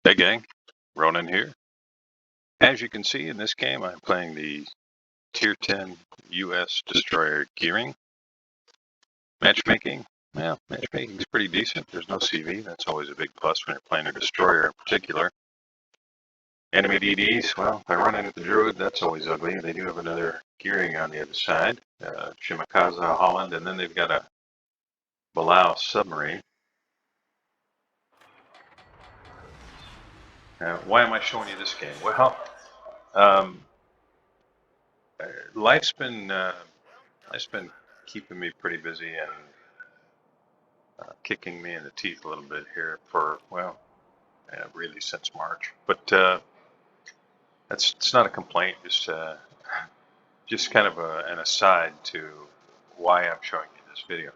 Hey gang, Ronan here. As you can see in this game, I'm playing the Tier 10 US Destroyer gearing. Matchmaking, well, matchmaking is pretty decent. There's no CV, that's always a big plus when you're playing a Destroyer in particular. Enemy DDs, well, if I run into the Druid, that's always ugly. They do have another gearing on the other side, Shimakaza Holland, and then they've got a Balau submarine. Why am I showing you this game? Well, um, life's been keeping me pretty busy and kicking me in the teeth a little bit here for, well, really since March. But it's not a complaint, just kind of an aside to why I'm showing you this video.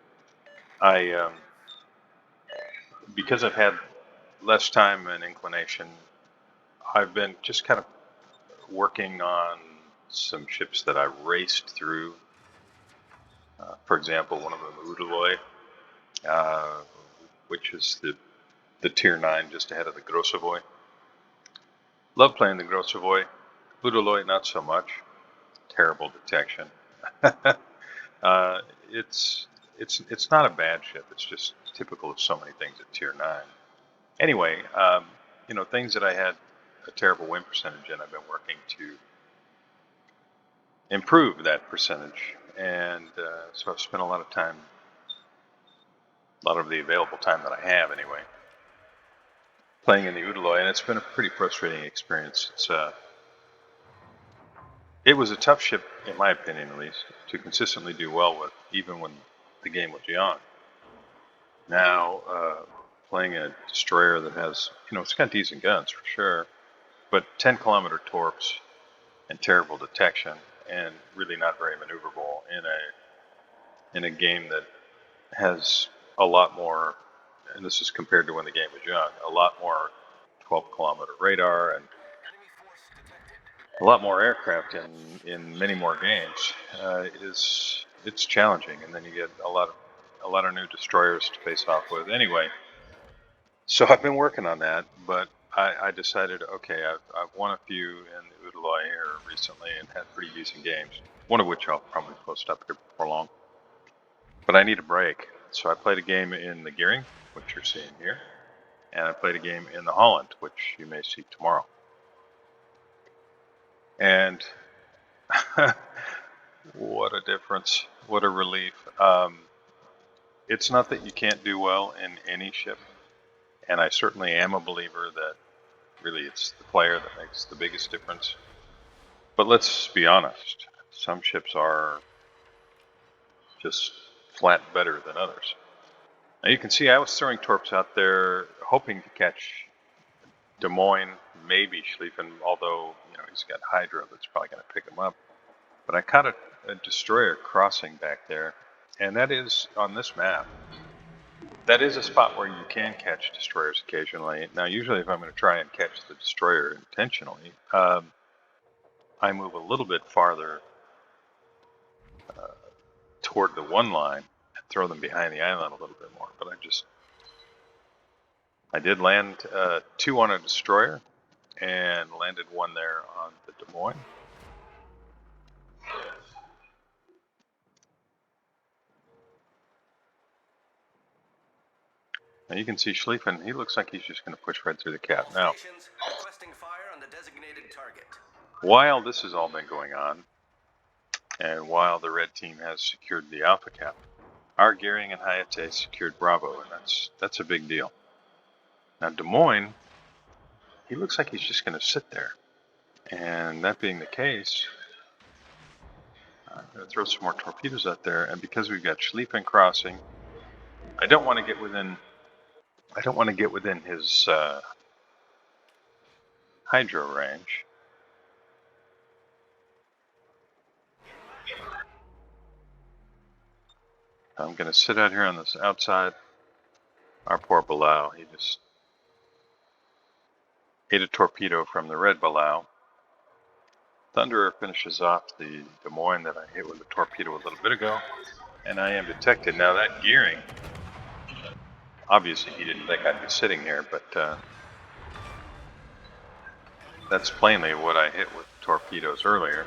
Because I've had less time and inclination, I've been just kind of working on some ships that I raced through. For example, one of them, Udaloy, which is the Tier 9 just ahead of the Grossovoy. Love playing the Grossovoy. Udaloy, not so much. Terrible detection. It's not a bad ship. It's just typical of so many things at Tier 9. Anyway, things that I had a terrible win percentage in, I've been working to improve that percentage. And so I've spent a lot of time, a lot of the available time that I have anyway, playing in the Udaloy, and it's been a pretty frustrating experience. It was a tough ship, in my opinion at least, to consistently do well with, even when the game was young. Now, playing a destroyer that has, it's got decent guns for sure, but 10-kilometer torps and terrible detection, and really not very maneuverable in a game that has a lot more, and this is compared to when the game was young, a lot more 12-kilometer radar and a lot more aircraft in many more games. It's challenging, and then you get a lot of new destroyers to face off with. Anyway, so I've been working on that, but I decided, okay, I've won a few in the Udaloy here recently and had pretty decent games, one of which I'll probably post up here before long. But I need a break, so I played a game in the gearing, which you're seeing here, and I played a game in the Holland, which you may see tomorrow. And what a difference, what a relief. It's not that you can't do well in any ship, and I certainly am a believer that really it's the player that makes the biggest difference. But let's be honest, some ships are just flat better than others. Now you can see I was throwing torps out there hoping to catch Des Moines, maybe Schlieffen, although he's got Hydra that's probably going to pick him up. But I caught a destroyer crossing back there, and that is, on this map, that is a spot where you can catch destroyers occasionally. Now, usually if I'm going to try and catch the destroyer intentionally, I move a little bit farther toward the one line and throw them behind the island a little bit more. But I did land 2 on a destroyer and landed 1 there on the Des Moines. Now you can see Schlieffen, he looks like he's just going to push right through the cap. Now, while this has all been going on, and while the red team has secured the Alpha cap, our Gearing and Hayate secured Bravo, and that's a big deal. Now Des Moines, he looks like he's just going to sit there. And that being the case, I'm going to throw some more torpedoes out there, and because we've got Schlieffen crossing, I don't want to get within his hydro range. I'm going to sit out here on this outside. Our poor Balau, he just ate a torpedo from the red Balau. Thunderer finishes off the Des Moines that I hit with a torpedo a little bit ago, and I am detected. Now that gearing, obviously he didn't think I'd be sitting here, but that's plainly what I hit with torpedoes earlier.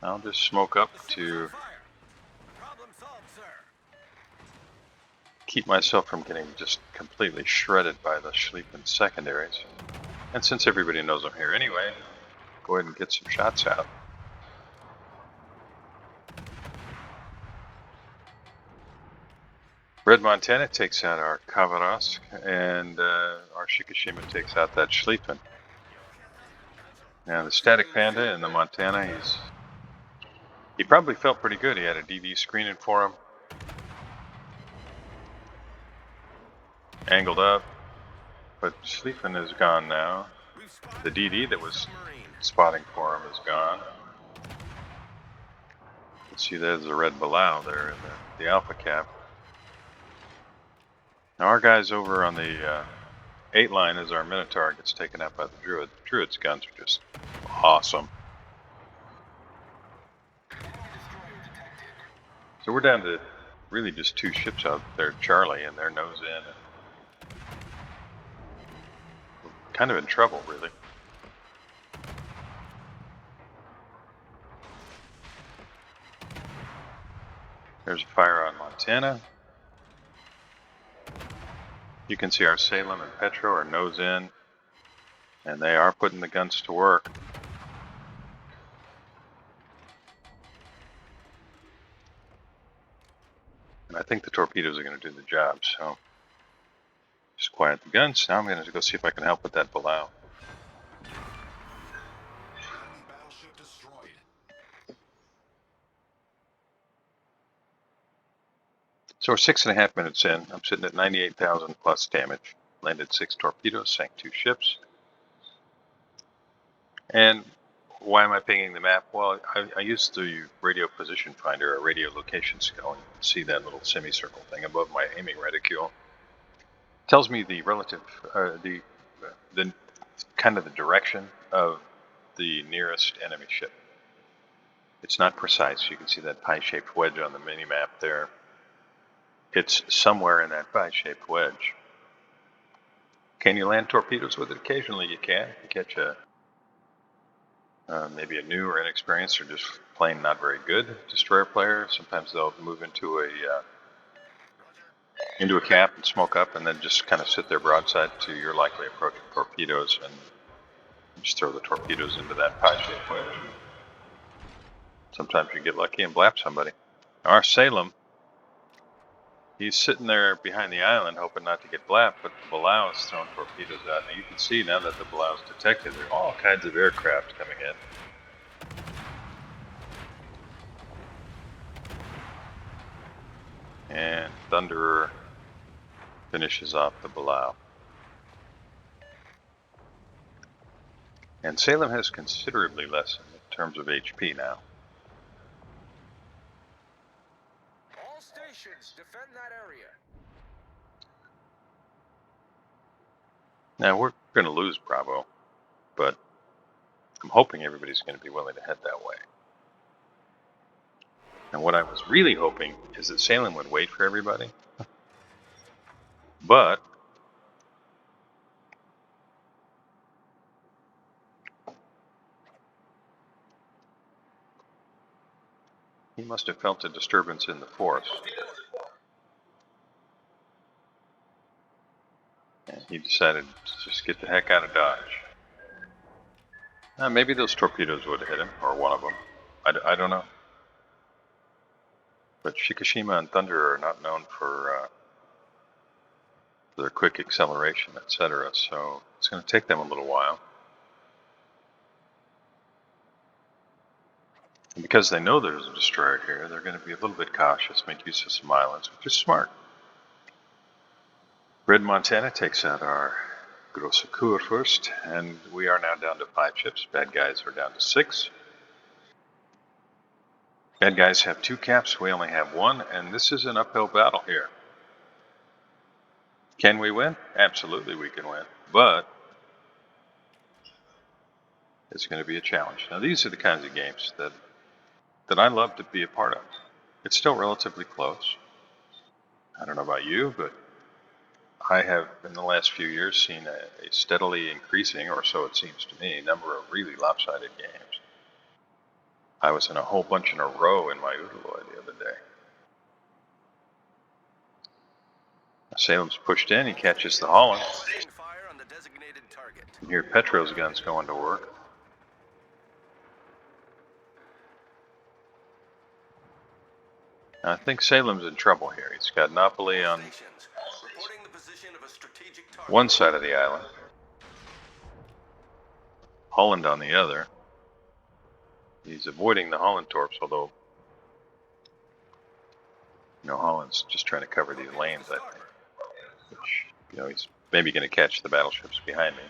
I'll just smoke up to keep myself from getting just completely shredded by the Schlieffen secondaries. And since everybody knows I'm here anyway, go ahead and get some shots out. Red Montana takes out our Kavarask, and our Shikishima takes out that Schlieffen. Now the Static Panda and the Montana, he probably felt pretty good. He had a DD screening for him. Angled up, but Schlieffen is gone now. The DD that was spotting for him is gone. You can see there's a red Balau there in the Alpha Cap. Now our guys over on the 8 line as our Minotaur gets taken out by the Druid. The Druid's guns are just awesome. So we're down to really just 2 ships out there, Charlie and their nose in. We're kind of in trouble, really. There's a fire on Montana. You can see our Salem and Petro are nose in, and they are putting the guns to work. And I think the torpedoes are going to do the job, so just quiet the guns. Now I'm going to go see if I can help with that Balau. So we're 6.5 minutes in. I'm sitting at 98,000 plus damage. Landed 6 torpedoes, sank 2 ships. And why am I pinging the map? Well, I used the radio position finder, or radio location scale, and you can see that little semicircle thing above my aiming reticule. It tells me the relative, the kind of the direction of the nearest enemy ship. It's not precise. You can see that pie-shaped wedge on the mini-map there. It's somewhere in that pie-shaped wedge. Can you land torpedoes with it? Occasionally you can. You catch maybe a new or inexperienced or just plain not very good destroyer player. Sometimes they'll move into a cap and smoke up and then just kind of sit there broadside to your likely approaching torpedoes and just throw the torpedoes into that pie-shaped wedge. Sometimes you get lucky and blap somebody. Our Salem, he's sitting there behind the island hoping not to get blapped, but the Balau is throwing torpedoes out. Now you can see now that the Balau is detected, there are all kinds of aircraft coming in. And Thunderer finishes off the Balau. And Salem has considerably less in terms of HP now. All stations, defend that area. Now we're going to lose Bravo, but I'm hoping everybody's going to be willing to head that way. And what I was really hoping is that Salem would wait for everybody. But he must have felt a disturbance in the force. And he decided to just get the heck out of Dodge. Maybe those torpedoes would have hit him, or one of them. I don't know. But Shikishima and Thunder are not known for their quick acceleration, etc. So it's going to take them a little while. And because they know there's a destroyer here, they're going to be a little bit cautious, make use of some islands, which is smart. Red Montana takes out our Grosse Kurfürst, and we are now down to 5 ships. Bad guys are down to 6. Bad guys have 2 caps, we only have 1, and this is an uphill battle here. Can we win? Absolutely we can win, but it's going to be a challenge. Now these are the kinds of games that I love to be a part of. It's still relatively close. I don't know about you, but I have, in the last few years, seen a steadily increasing, or so it seems to me, number of really lopsided games. I was in a whole bunch in a row in my Udaloy the other day. Salem's pushed in, he catches the Holland. You hear Petro's guns going to work. I think Salem's in trouble here. He's got Napoli on one side of the island, Holland on the other. He's avoiding the Holland torps, although, Holland's just trying to cover these lanes, I think. Which, he's maybe going to catch the battleships behind me.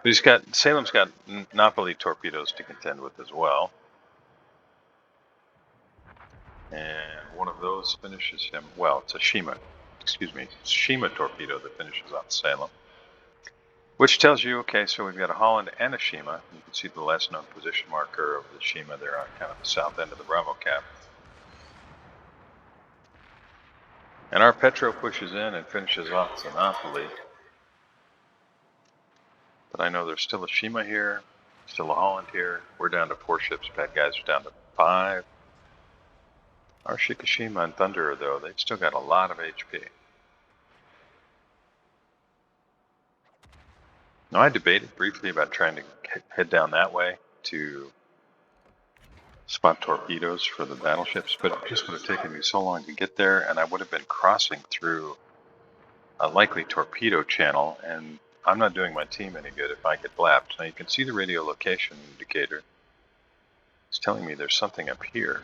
But Salem's got Napoli torpedoes to contend with as well. And one of those finishes him, well, it's a Shima torpedo that finishes off Salem. Which tells you, okay, so we've got a Holland and a Shima. You can see the last known position marker of the Shima there on kind of the south end of the Bravo cap. And our Petro pushes in and finishes off the Napoli. But I know there's still a Shima here, still a Holland here. We're down to 4 ships, bad guys are down to 5. Our Shikishima and Thunderer, though, they've still got a lot of HP. Now, I debated briefly about trying to head down that way to spot torpedoes for the battleships, but it just would have taken me so long to get there, and I would have been crossing through a likely torpedo channel, and I'm not doing my team any good if I get blapped. Now, you can see the radio location indicator. It's telling me there's something up here.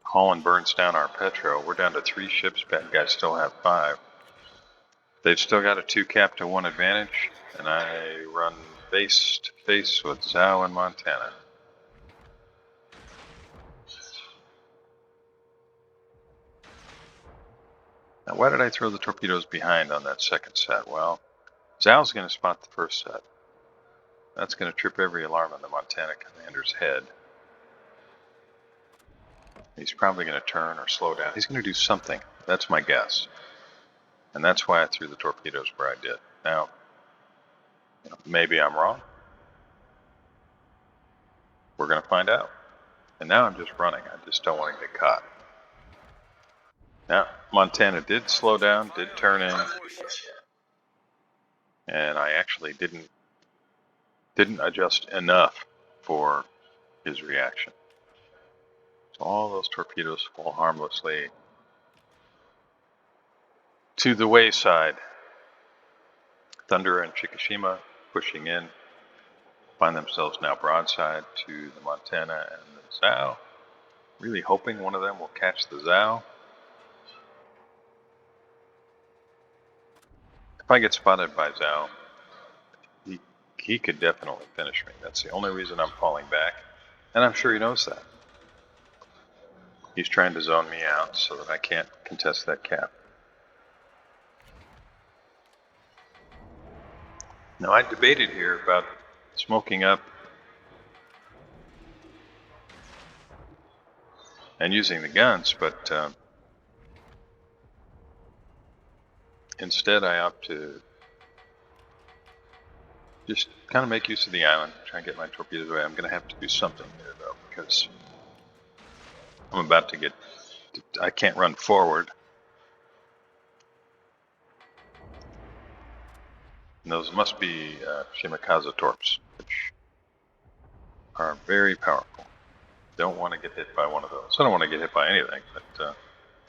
Holland burns down our Petro. We're down to 3 ships. Bad guys still have 5. They've still got a 2 cap to 1 advantage, and I run face to face with Zhao and Montana. Now, why did I throw the torpedoes behind on that second set? Well, Zhao's going to spot the first set. That's going to trip every alarm on the Montana commander's head. He's probably going to turn or slow down. He's going to do something. That's my guess. And that's why I threw the torpedoes where I did. Now, maybe I'm wrong. We're going to find out. And now I'm just running. I just don't want to get caught. Now, Montana did slow down, did turn in. And I actually didn't adjust enough for his reaction. So all those torpedoes fall harmlessly to the wayside. Thunder and Shikishima pushing in, find themselves now broadside to the Montana and the Zhao. Really hoping one of them will catch the Zhao. If I get spotted by Zhao, he could definitely finish me. That's the only reason I'm falling back, and I'm sure he knows that. He's trying to zone me out so that I can't contest that cap. Now, I debated here about smoking up and using the guns, but instead I opt to just kind of make use of the island, try and get my torpedoes away. I'm going to have to do something here, though, because I'm about to get... I can't run forward. And those must be Shimakaze torps, which are very powerful. Don't want to get hit by one of those. I don't want to get hit by anything, but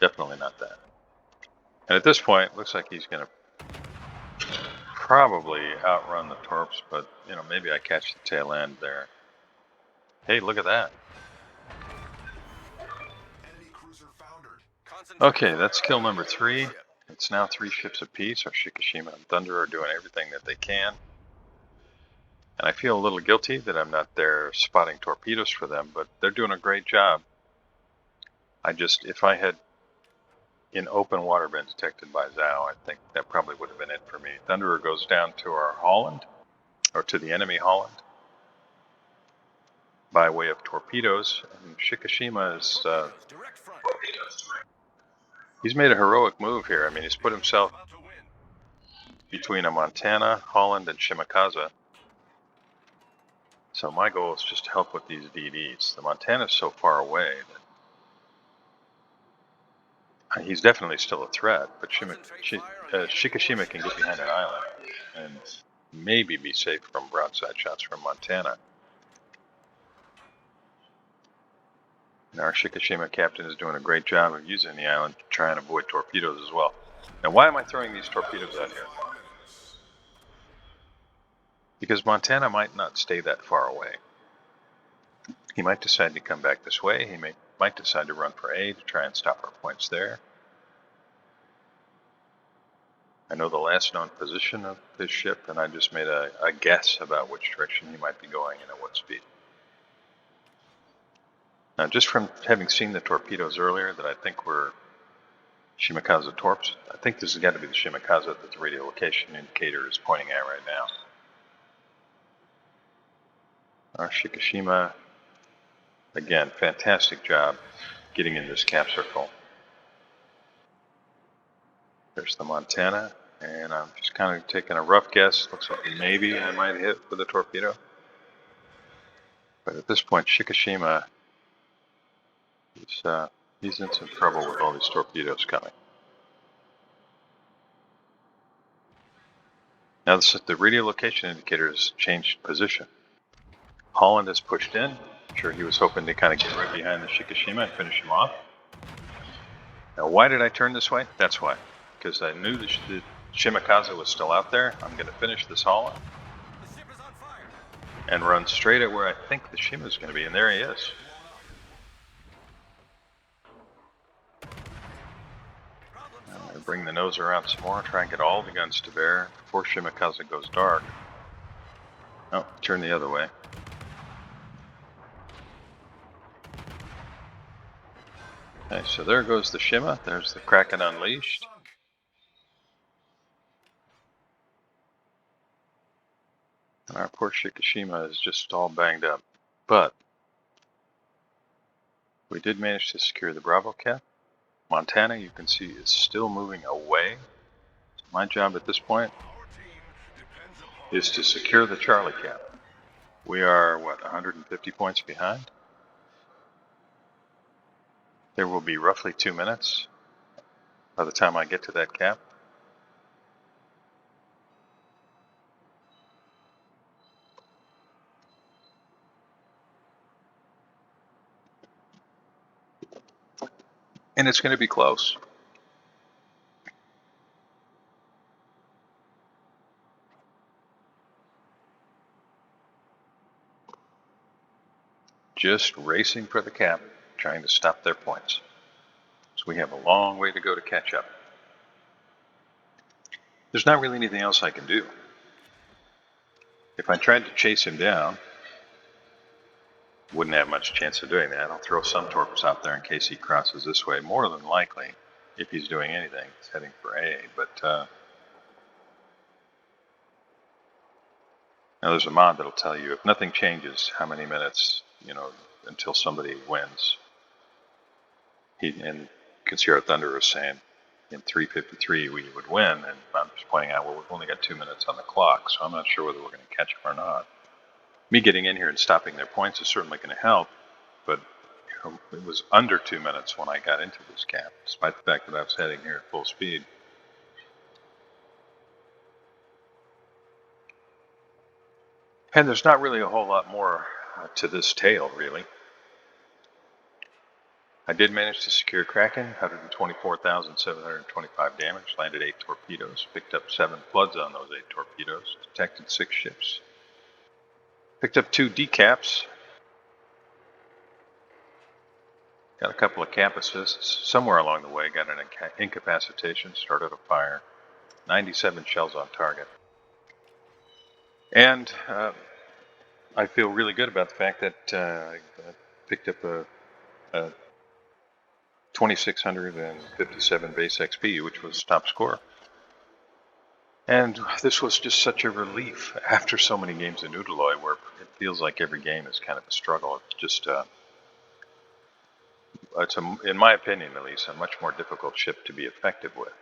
definitely not that. And at this point, it looks like he's going to probably outrun the torps, but maybe I catch the tail end there. Hey, look at that. Okay, that's kill number 3. It's now 3 ships apiece. Our Shikishima and Thunder are doing everything that they can. And I feel a little guilty that I'm not there spotting torpedoes for them, but they're doing a great job. If I had in open water been detected by Zhao, I think that probably would have been it for me. Thunderer goes down to our Holland, or to the enemy Holland, by way of torpedoes. And Shikishima is He's made a heroic move here. I mean, he's put himself between a Montana, Holland, and Shimakaza. So my goal is just to help with these DDs. The Montana's so far away that he's definitely still a threat, but Shikishima can get behind an island and maybe be safe from broadside shots from Montana. And our Shikishima captain is doing a great job of using the island to try and avoid torpedoes as well. Now, why am I throwing these torpedoes out here? Because Montana might not stay that far away. He might decide to come back this way. He might decide to run for A to try and stop our points there. I know the last known position of this ship, and I just made a guess about which direction he might be going and at what speed. Now, just from having seen the torpedoes earlier that I think were Shimakaza torps, I think this has got to be the Shimakaza that the radio location indicator is pointing at right now. Our Shikishima, again, fantastic job getting in this cap circle. There's the Montana, and I'm just kind of taking a rough guess. Looks like maybe I might hit with a torpedo. But at this point, Shikishima, he's in some trouble with all these torpedoes coming. Now the radio location indicator has changed position. Holland has pushed in. I'm sure he was hoping to kind of get right behind the Shikishima and finish him off. Now, why did I turn this way? That's why. Because I knew the Shimakaza was still out there. I'm going to finish this Holland and run straight at where I think the Shima is going to be, and there he is. I'm going to bring the nose around some more, try and get all the guns to bear before Shimakaza goes dark. Oh, turn the other way. Okay, so there goes the Shima. There's the Kraken unleashed. And our poor Shikishima is just all banged up. But we did manage to secure the Bravo cap. Montana, you can see, is still moving away. So my job at this point is to secure the Charlie cap. We are, 150 points behind? There will be roughly 2 minutes by the time I get to that cap. And it's going to be close. Just racing for the cap, trying to stop their points. So we have a long way to go to catch up. There's not really anything else I can do. If I tried to chase him down, wouldn't have much chance of doing that. I'll throw some torps out there in case he crosses this way. More than likely, if he's doing anything, he's heading for A. But now there's a mod that'll tell you if nothing changes, how many minutes, until somebody wins. And you can see our Thunder is saying in 3:53 we would win, and I'm just pointing out, well, we've only got 2 minutes on the clock, so I'm not sure whether we're going to catch them or not. Me getting in here and stopping their points is certainly going to help, but it was under 2 minutes when I got into this cap, despite the fact that I was heading here at full speed. And there's not really a whole lot more to this tale, really. I did manage to secure Kraken, 124,725 damage, landed 8 torpedoes, picked up 7 floods on those 8 torpedoes, detected 6 ships. Picked up 2 decaps. Got a couple of cap assists. Somewhere along the way, got an incapacitation, started a fire. 97 shells on target. And I feel really good about the fact that I picked up a 2,657 base XP, which was top score. And this was just such a relief after so many games in Udaloy, where it feels like every game is kind of a struggle. It's just it's in my opinion at least, a much more difficult ship to be effective with.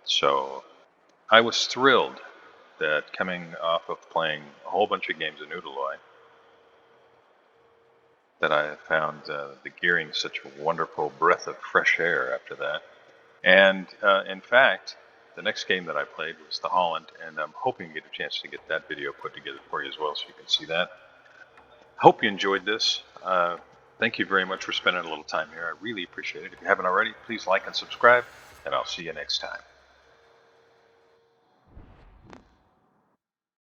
So I was thrilled that coming off of playing a whole bunch of games of Noodleoy, that I found the gearing such a wonderful breath of fresh air after that. And in fact, the next game that I played was the Holland, and I'm hoping to get a chance to get that video put together for you as well so you can see that. Hope you enjoyed this. Thank you very much for spending a little time here. I really appreciate it. If you haven't already, please like and subscribe, and I'll see you next time.